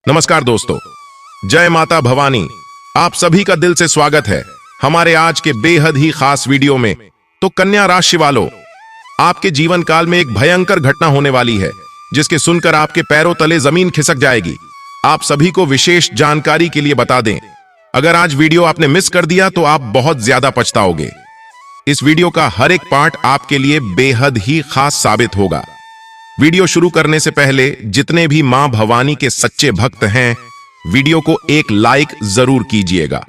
नमस्कार दोस्तों, जय माता भवानी। आप सभी का दिल से स्वागत है हमारे आज के बेहद ही खास वीडियो में। तो कन्या राशि वालों, आपके जीवन काल में एक भयंकर घटना होने वाली है जिसके सुनकर आपके पैरों तले जमीन खिसक जाएगी। आप सभी को विशेष जानकारी के लिए बता दें, अगर आज वीडियो आपने मिस कर दिया तो आप बहुत ज्यादा पछताओगे। इस वीडियो का हर एक पार्ट आपके लिए बेहद ही खास साबित होगा। वीडियो शुरू करने से पहले जितने भी मां भवानी के सच्चे भक्त हैं, वीडियो को एक लाइक जरूर कीजिएगा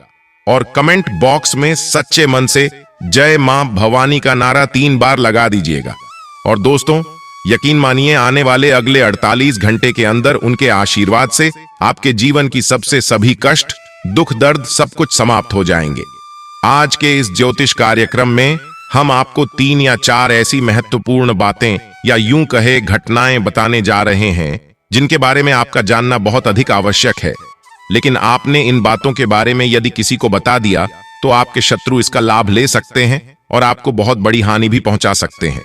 और कमेंट बॉक्स में सच्चे मन से जय मां भवानी का नारा 3 बार लगा दीजिएगा। और दोस्तों, यकीन मानिए, आने वाले अगले 48 घंटे के अंदर उनके आशीर्वाद से आपके जीवन की सबसे सभी कष्ट, दुख, दर्द सब कुछ समाप्त हो जाएंगे। आज के इस ज्योतिष कार्यक्रम में हम आपको 3 या 4 ऐसी महत्वपूर्ण बातें या यूं कहे घटनाएं बताने जा रहे हैं जिनके बारे में आपका जानना बहुत अधिक आवश्यक है। लेकिन आपने इन बातों के बारे में यदि किसी को बता दिया तो आपके शत्रु इसका लाभ ले सकते हैं और आपको बहुत बड़ी हानि भी पहुंचा सकते हैं।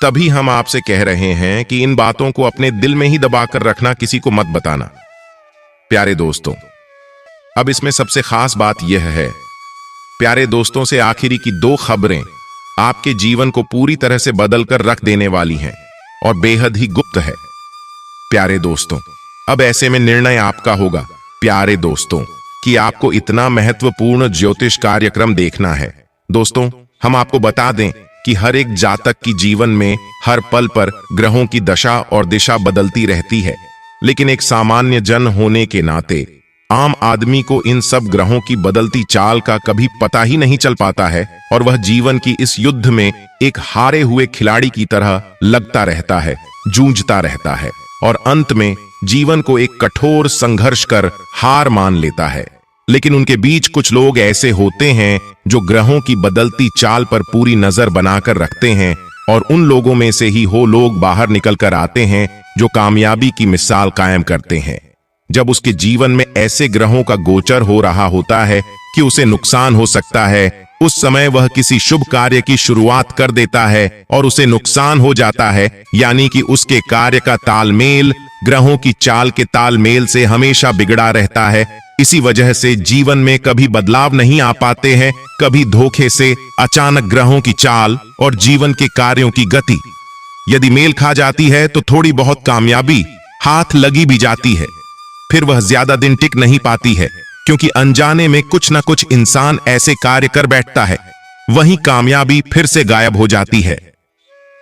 तभी हम आपसे कह रहे हैं कि इन बातों को अपने दिल में ही दबाकर रखना, किसी को मत बताना। प्यारे दोस्तों, अब इसमें सबसे खास बात यह है, प्यारे दोस्तों, से आखिरी की 2 खबरें आपके जीवन को पूरी तरह से बदलकर रख देने वाली हैं और बेहद ही गुप्त है। प्यारे दोस्तों, अब ऐसे में निर्णय आपका होगा, प्यारे दोस्तों, कि आपको इतना महत्वपूर्ण ज्योतिष कार्यक्रम देखना है। दोस्तों, हम आपको बता दें कि हर एक जातक की जीवन में हर पल पर ग्रहों की दशा और दिशा बदलती रहती है, लेकिन एक सामान्य जन होने के नाते आम आदमी को इन सब ग्रहों की बदलती चाल का कभी पता ही नहीं चल पाता है और वह जीवन की इस युद्ध में एक हारे हुए खिलाड़ी की तरह लगता रहता है, जूझता रहता है और अंत में जीवन को एक कठोर संघर्ष कर हार मान लेता है। लेकिन उनके बीच कुछ लोग ऐसे होते हैं जो ग्रहों की बदलती चाल पर पूरी नजर बनाकर रखते हैं और उन लोगों में से ही लोग बाहर निकल कर आते हैं जो कामयाबी की मिसाल कायम करते हैं। जब उसके जीवन में ऐसे ग्रहों का गोचर हो रहा होता है कि उसे नुकसान हो सकता है, उस समय वह किसी शुभ कार्य की शुरुआत कर देता है और उसे नुकसान हो जाता है, यानी कि उसके कार्य का तालमेल ग्रहों की चाल के तालमेल से हमेशा बिगड़ा रहता है। इसी वजह से जीवन में कभी बदलाव नहीं आ पाते हैं, कभी धोखे से अचानक ग्रहों की चाल और जीवन के कार्यों की गति यदि मेल खा जाती है तो थोड़ी बहुत कामयाबी हाथ लगी भी जाती है, फिर वह ज्यादा दिन टिक नहीं पाती है, क्योंकि अनजाने में कुछ ना कुछ इंसान ऐसे कार्य कर बैठता है, वहीं कामयाबी फिर से गायब हो जाती है।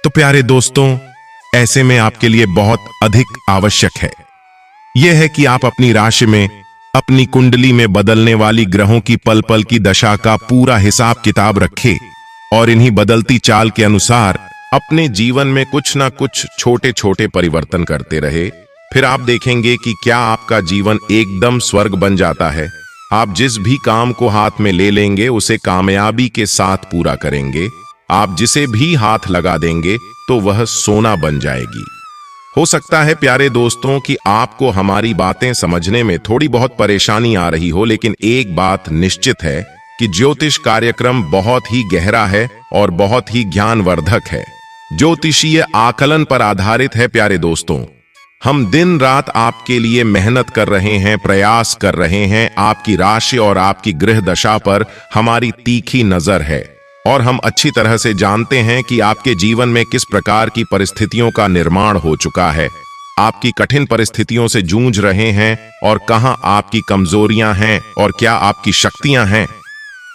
तो प्यारे दोस्तों, ऐसे में आपके लिए बहुत अधिक आवश्यक है यह है कि आप अपनी राशि में, अपनी कुंडली में बदलने वाली ग्रहों की पल पल की दशा का पूरा हिसाब किताब रखें और इन्हीं बदलती चाल के अनुसार अपने जीवन में कुछ ना कुछ छोटे छोटे परिवर्तन करते रहे। फिर आप देखेंगे कि क्या आपका जीवन एकदम स्वर्ग बन जाता है। आप जिस भी काम को हाथ में ले लेंगे उसे कामयाबी के साथ पूरा करेंगे। आप जिसे भी हाथ लगा देंगे तो वह सोना बन जाएगी। हो सकता है प्यारे दोस्तों कि आपको हमारी बातें समझने में थोड़ी बहुत परेशानी आ रही हो, लेकिन एक बात निश्चित है कि ज्योतिष कार्यक्रम बहुत ही गहरा है और बहुत ही ज्ञानवर्धक है, ज्योतिषीय आकलन पर आधारित है। प्यारे दोस्तों, हम दिन रात आपके लिए मेहनत कर रहे हैं, प्रयास कर रहे हैं। आपकी राशि और आपकी गृह दशा पर हमारी तीखी नजर है और हम अच्छी तरह से जानते हैं कि आपके जीवन में किस प्रकार की परिस्थितियों का निर्माण हो चुका है, आपकी कठिन परिस्थितियों से जूझ रहे हैं और कहां आपकी कमजोरियां हैं और क्या आपकी शक्तियां हैं।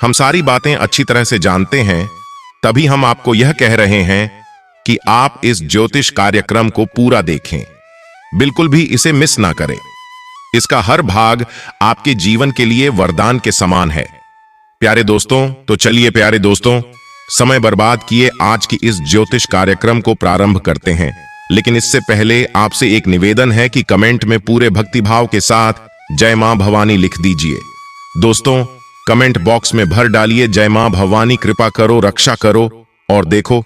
हम सारी बातें अच्छी तरह से जानते हैं, तभी हम आपको यह कह रहे हैं कि आप इस ज्योतिष कार्यक्रम को पूरा देखें, बिल्कुल भी इसे मिस ना करें। इसका हर भाग आपके जीवन के लिए वरदान के समान है। प्यारे दोस्तों, तो चलिए प्यारे दोस्तों, समय बर्बाद किए आज की इस ज्योतिष कार्यक्रम को प्रारंभ करते हैं। लेकिन इससे पहले आपसे एक निवेदन है कि कमेंट में पूरे भक्तिभाव के साथ जय मां भवानी लिख दीजिए। दोस्तों, कमेंट बॉक्स में भर डालिए जय मां भवानी, कृपा करो, रक्षा करो, और देखो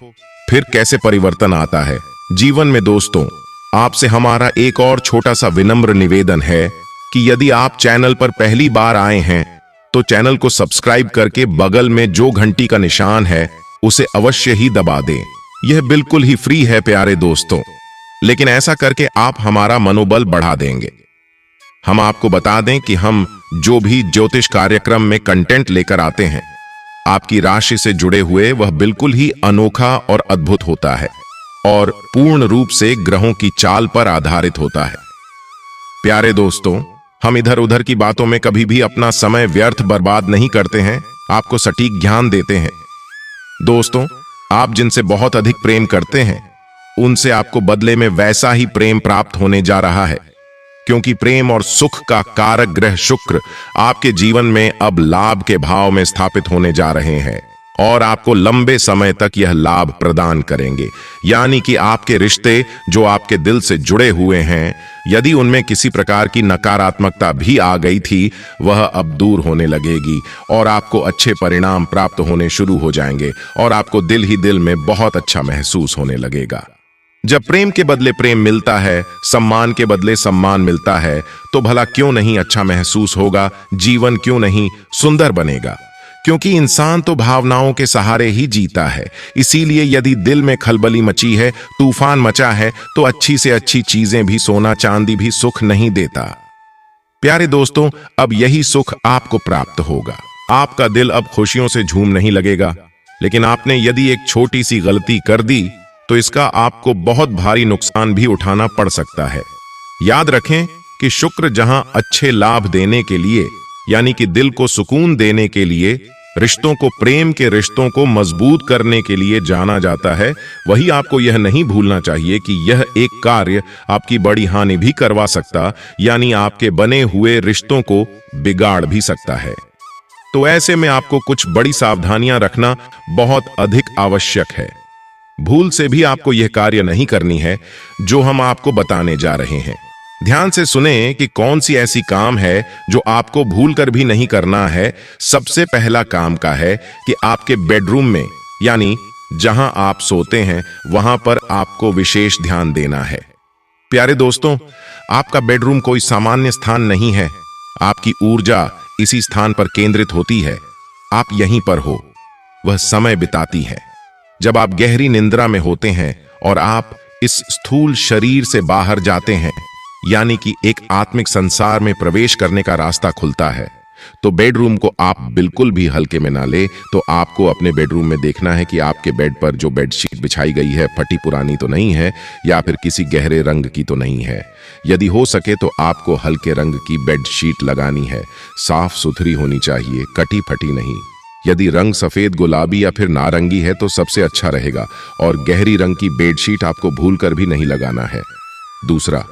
फिर कैसे परिवर्तन आता है जीवन में। दोस्तों, आपसे हमारा एक और छोटा सा विनम्र निवेदन है कि यदि आप चैनल पर पहली बार आए हैं तो चैनल को सब्सक्राइब करके बगल में जो घंटी का निशान है उसे अवश्य ही दबा दें। यह बिल्कुल ही फ्री है प्यारे दोस्तों, लेकिन ऐसा करके आप हमारा मनोबल बढ़ा देंगे। हम आपको बता दें कि हम जो भी ज्योतिष कार्यक्रम में कंटेंट लेकर आते हैं, आपकी राशि से जुड़े हुए वह बिल्कुल ही अनोखा और अद्भुत होता है और पूर्ण रूप से ग्रहों की चाल पर आधारित होता है। प्यारे दोस्तों, हम इधर उधर की बातों में कभी भी अपना समय व्यर्थ बर्बाद नहीं करते हैं, आपको सटीक ज्ञान देते हैं। दोस्तों, आप जिनसे बहुत अधिक प्रेम करते हैं, उनसे आपको बदले में वैसा ही प्रेम प्राप्त होने जा रहा है, क्योंकि प्रेम और सुख का कारक ग्रह शुक्र आपके जीवन में अब लाभ के भाव में स्थापित होने जा रहे हैं और आपको लंबे समय तक यह लाभ प्रदान करेंगे। यानी कि आपके रिश्ते जो आपके दिल से जुड़े हुए हैं, यदि उनमें किसी प्रकार की नकारात्मकता भी आ गई थी, वह अब दूर होने लगेगी और आपको अच्छे परिणाम प्राप्त होने शुरू हो जाएंगे और आपको दिल ही दिल में बहुत अच्छा महसूस होने लगेगा। जब प्रेम के बदले प्रेम मिलता है, सम्मान के बदले सम्मान मिलता है, तो भला क्यों नहीं अच्छा महसूस होगा, जीवन क्यों नहीं सुंदर बनेगा। क्योंकि इंसान तो भावनाओं के सहारे ही जीता है। इसीलिए यदि दिल में खलबली मची है, तूफान मचा है, तो अच्छी से अच्छी चीजें भी, सोना चांदी भी सुख नहीं देता। प्यारे दोस्तों, अब यही सुख आपको प्राप्त होगा। आपका दिल अब खुशियों से झूम नहीं लगेगा। लेकिन आपने यदि एक छोटी सी गलती कर दी, तो इसका आपको बहुत भारी नुकसान भी उठाना पड़ सकता है। याद रखें कि शुक्र जहां अच्छे लाभ देने के लिए, यानी कि दिल को सुकून देने के लिए, रिश्तों को, प्रेम के रिश्तों को मजबूत करने के लिए जाना जाता है, वही आपको यह नहीं भूलना चाहिए कि यह एक कार्य आपकी बड़ी हानि भी करवा सकता, यानी आपके बने हुए रिश्तों को बिगाड़ भी सकता है। तो ऐसे में आपको कुछ बड़ी सावधानियां रखना बहुत अधिक आवश्यक है। भूल से भी आपको यह कार्य नहीं करनी है जो हम आपको बताने जा रहे हैं। ध्यान से सुने कि कौन सी ऐसी काम है जो आपको भूल कर भी नहीं करना है। सबसे पहला काम का है कि आपके बेडरूम में, यानी जहां आप सोते हैं, वहां पर आपको विशेष ध्यान देना है। प्यारे दोस्तों, आपका बेडरूम कोई सामान्य स्थान नहीं है। आपकी ऊर्जा इसी स्थान पर केंद्रित होती है। आप यहीं पर हो, वह समय बिताती है। जब आप गहरी निंद्रा में होते हैं और आप इस स्थूल शरीर से बाहर जाते हैं, यानी कि एक आत्मिक संसार में प्रवेश करने का रास्ता खुलता है, तो बेडरूम को आप बिल्कुल भी हल्के में ना ले। तो आपको अपने बेडरूम में देखना है कि आपके बेड पर जो बेडशीट बिछाई गई है, फटी पुरानी तो नहीं है या फिर किसी गहरे रंग की तो नहीं है। यदि हो सके तो आपको हल्के रंग की बेडशीट लगानी है। साफ सुथरी होनी चाहिए, कटी फटी नहीं। यदि रंग सफेद, गुलाबी या फिर नारंगी है तो सबसे अच्छा रहेगा, और गहरी रंग की बेडशीट आपको भूलकर भी नहीं लगाना है। दूसरा,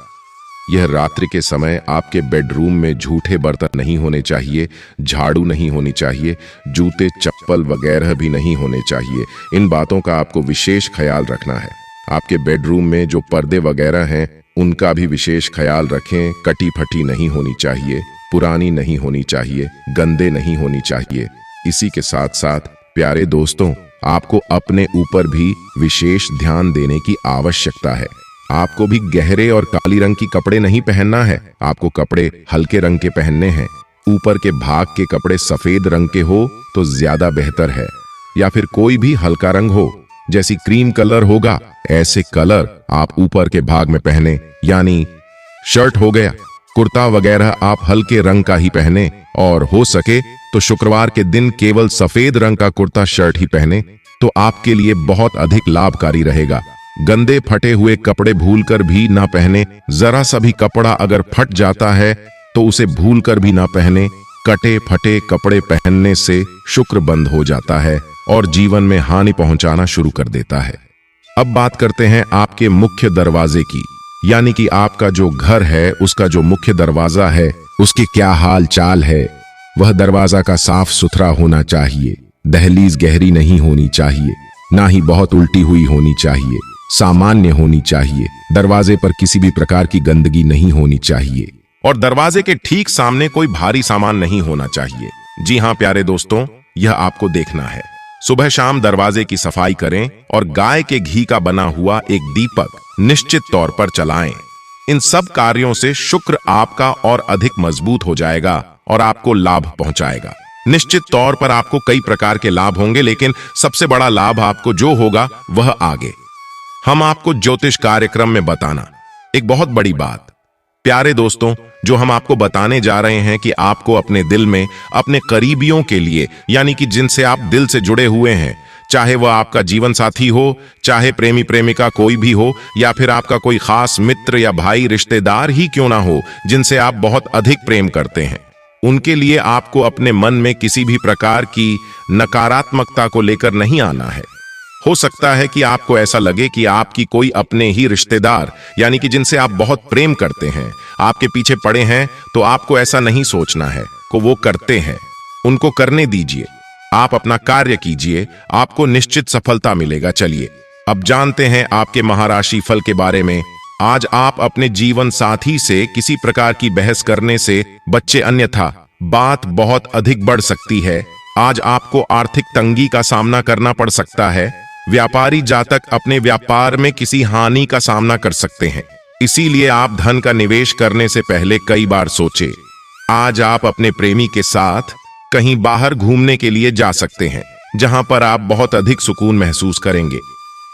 यह रात्रि के समय आपके बेडरूम में झूठे बर्तन नहीं होने चाहिए, झाड़ू नहीं होनी चाहिए, जूते चप्पल वगैरह भी नहीं होने चाहिए। इन बातों का आपको विशेष ख्याल रखना है। आपके बेडरूम में जो पर्दे वगैरह हैं, उनका भी विशेष ख्याल रखें। कटी फटी नहीं होनी चाहिए, पुरानी नहीं होनी चाहिए, गंदे नहीं होनी चाहिए। इसी के साथ साथ प्यारे दोस्तों, आपको अपने ऊपर भी विशेष ध्यान देने की आवश्यकता है। आपको भी गहरे और काली रंग की कपड़े नहीं पहनना है। आपको कपड़े हल्के रंग के पहनने हैं। ऊपर के भाग के कपड़े सफेद रंग के हो तो ज्यादा बेहतर है, या फिर कोई भी हल्का रंग हो, जैसी क्रीम कलर होगा, ऐसे कलर आप ऊपर के भाग में पहने। यानी शर्ट हो गया, कुर्ता वगैरह आप हल्के रंग का ही पहने, और हो सके तो शुक्रवार के दिन केवल सफेद रंग का कुर्ता शर्ट ही पहने, तो आपके लिए बहुत अधिक लाभकारी रहेगा। गंदे फटे हुए कपड़े भूलकर भी ना पहने। जरा सा भी कपड़ा अगर फट जाता है तो उसे भूलकर भी ना पहने। कटे फटे कपड़े पहनने से शुक्र बंद हो जाता है और जीवन में हानि पहुंचाना शुरू कर देता है। अब बात करते हैं आपके मुख्य दरवाजे की, यानी कि आपका जो घर है उसका जो मुख्य दरवाजा है उसकी क्या हाल चाल है। वह दरवाजा का साफ सुथरा होना चाहिए। दहलीज गहरी नहीं होनी चाहिए, ना ही बहुत उल्टी हुई होनी चाहिए, सामान्य होनी चाहिए। दरवाजे पर किसी भी प्रकार की गंदगी नहीं होनी चाहिए और दरवाजे के ठीक सामने कोई भारी सामान नहीं होना चाहिए। जी हां प्यारे दोस्तों, यह आपको देखना है। सुबह शाम दरवाजे की सफाई करें और गाय के घी का बना हुआ एक दीपक निश्चित तौर पर जलाएं। इन सब कार्यों से शुक्र आपका और अधिक मजबूत हो जाएगा और आपको लाभ पहुंचाएगा। निश्चित तौर पर आपको कई प्रकार के लाभ होंगे, लेकिन सबसे बड़ा लाभ आपको जो होगा वह आगे हम आपको ज्योतिष कार्यक्रम में बताना। एक बहुत बड़ी बात, प्यारे दोस्तों, जो हम आपको बताने जा रहे हैं कि आपको अपने दिल में अपने करीबियों के लिए, यानी कि जिनसे आप दिल से जुड़े हुए हैं, चाहे वह आपका जीवन साथी हो, चाहे प्रेमी प्रेमिका कोई भी हो, या फिर आपका कोई खास मित्र या भाई रिश्तेदार ही क्यों ना हो जिनसे आप बहुत अधिक प्रेम करते हैं, उनके लिए आपको अपने मन में किसी भी प्रकार की नकारात्मकता को लेकर नहीं आना है। हो सकता है कि आपको ऐसा लगे कि आपकी कोई अपने ही रिश्तेदार, यानी कि जिनसे आप बहुत प्रेम करते हैं, आपके पीछे पड़े हैं, तो आपको ऐसा नहीं सोचना है कि वो करते हैं। उनको करने दीजिए, आप अपना कार्य कीजिए, आपको निश्चित सफलता मिलेगा। चलिए अब जानते हैं आपके महाराशि फल के बारे में। आज आप अपने जीवन साथी से किसी प्रकार की बहस करने से बच्चे, अन्यथा बात बहुत अधिक बढ़ सकती है। आज आपको आर्थिक तंगी का सामना करना पड़ सकता है। व्यापारी जातक अपने व्यापार में किसी हानि का सामना कर सकते हैं, इसीलिए आप धन का निवेश करने से पहले कई बार सोचें। आज आप अपने प्रेमी के साथ कहीं बाहर घूमने के लिए जा सकते हैं, जहां पर आप बहुत अधिक सुकून महसूस करेंगे।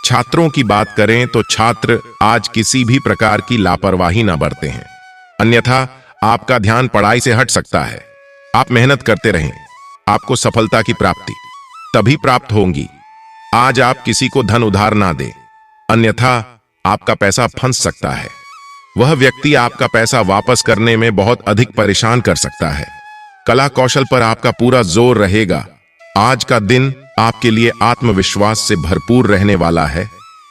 छात्रों की बात करें तो छात्र आज किसी भी प्रकार की लापरवाही न बरतें हैं, अन्यथा आपका ध्यान पढ़ाई से हट सकता है। आप मेहनत करते रहें, आपको सफलता की प्राप्ति तभी प्राप्त होगी। आज आप किसी को धन उधार ना दें, अन्यथा आपका पैसा फंस सकता है। वह व्यक्ति आपका पैसा वापस करने में बहुत अधिक परेशान कर सकता है। कला कौशल पर आपका पूरा जोर रहेगा। आज का दिन आपके लिए आत्मविश्वास से भरपूर रहने वाला है।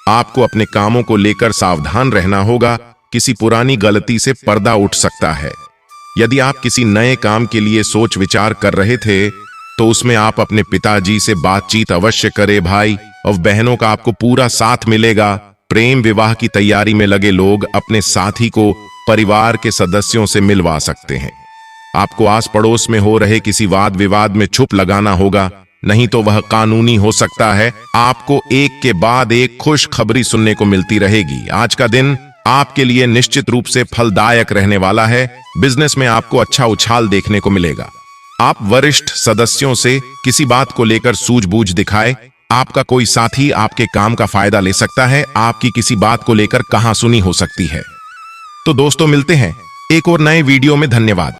आपको अपने कामों को लेकर सावधान रहना होगा, किसी पुरानी गलती से पर्दा उठ सकता है। यदि आप किसी नए काम के लिए सोच विचार कर रहे थे, तो उसमें आप अपने पिताजी से बातचीत अवश्य करें। भाई और बहनों का आपको पूरा साथ मिलेगा। प्रेम विवाह की तैयारी में लगे लोग अपने साथी को परिवार के सदस्यों से मिलवा सकते हैं। आपको आस पड़ोस में हो रहे किसी वाद विवाद में चुप लगाना होगा, नहीं तो वह कानूनी हो सकता है। आपको एक के बाद एक खुशखबरी सुनने को मिलती रहेगी। आज का दिन आपके लिए निश्चित रूप से फलदायक रहने वाला है। बिजनेस में आपको अच्छा उछाल देखने को मिलेगा। आप वरिष्ठ सदस्यों से किसी बात को लेकर सूझबूझ दिखाए। आपका कोई साथी आपके काम का फायदा ले सकता है। आपकी किसी बात को लेकर कहासुनी हो सकती है। तो दोस्तों, मिलते हैं एक और नए वीडियो में। धन्यवाद।